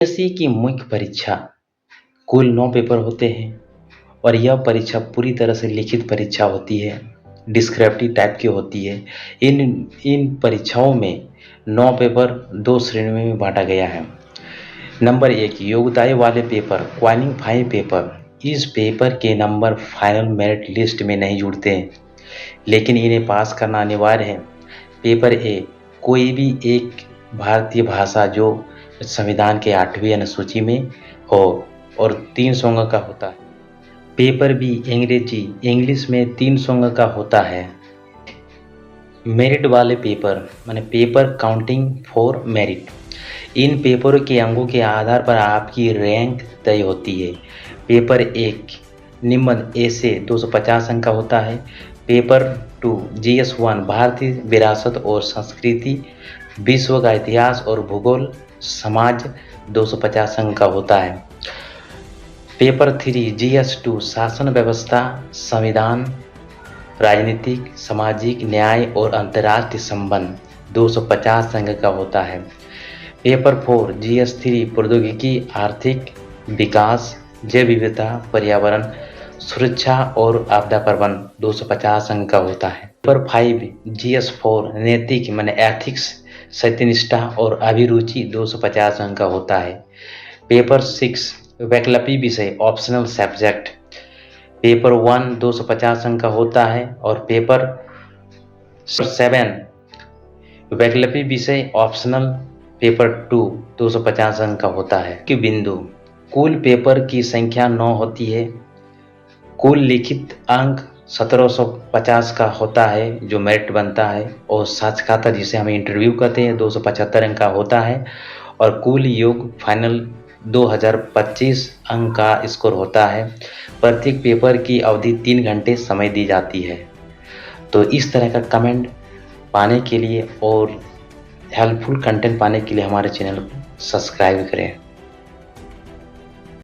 UPSC की मुख्य परीक्षा कुल 9 पेपर होते हैं और यह परीक्षा पूरी तरह से लिखित परीक्षा होती है, डिस्क्रिप्टिव टाइप की होती है। इन परीक्षाओं में 9 पेपर 2 श्रेणियों में बांटा गया है। नंबर 1 योग्यता वाले पेपर क्वालिफाइंग पेपर। इस पेपर के नंबर फाइनल मेरिट लिस्ट में नहीं जुड़ते हैं, लेकिन इन्हें पास करना अनिवार्य है। पेपर ए कोई भी एक भारतीय भाषा जो संविधान के 8वीं अनुसूची में हो और 300 अंक का होता है। पेपर बी अंग्रेजी इंग्लिश में 300 अंक का होता है। मेरिट वाले पेपर माने पेपर काउंटिंग फॉर मेरिट। इन पेपरों के अंकों के आधार पर आपकी रैंक तय होती है। पेपर एक निबंध ए से 250 अंक का होता है। पेपर 2 GS1 भारतीय विरासत और संस्कृति, विश्व का इतिहास और भूगोल समाज 250 अंक का होता है। पेपर 3 GS2 शासन व्यवस्था, संविधान, राजनीतिक, सामाजिक न्याय और अंतर्राष्ट्रीय संबंध 250 अंक का होता है। पेपर 4 GS3 प्रौद्योगिकी, आर्थिक विकास, जैव विविधता, पर्यावरण सुरक्षा और आपदा प्रबंधन 250 अंक का होता है। पेपर 5 GS4 नैतिक माने एथिक्स, सत्यनिष्ठा और अभिरुचि 250 अंक का होता है। पेपर 6 वैकल्पिक विषय ऑप्शनल सब्जेक्ट। पेपर 1 250 अंक का होता है और पेपर 7 वैकल्पिक विषय ऑप्शनल पेपर 2 250 अंक का होता है। कि बिंदु कुल पेपर की संख्या 9 होती है। कुल लिखित अंक 1750 का होता है जो मेरिट बनता है और साक्षात्कार जिसे हम इंटरव्यू कहते हैं 275 अंक का होता है और कुल योग फाइनल 2025 अंक का स्कोर होता है। प्रत्येक पेपर की अवधि 3 घंटे समय दी जाती है। तो इस तरह का कमेंट पाने के लिए और हेल्पफुल कंटेंट पाने के लिए हमारे चैनल को सब्सक्राइब करें।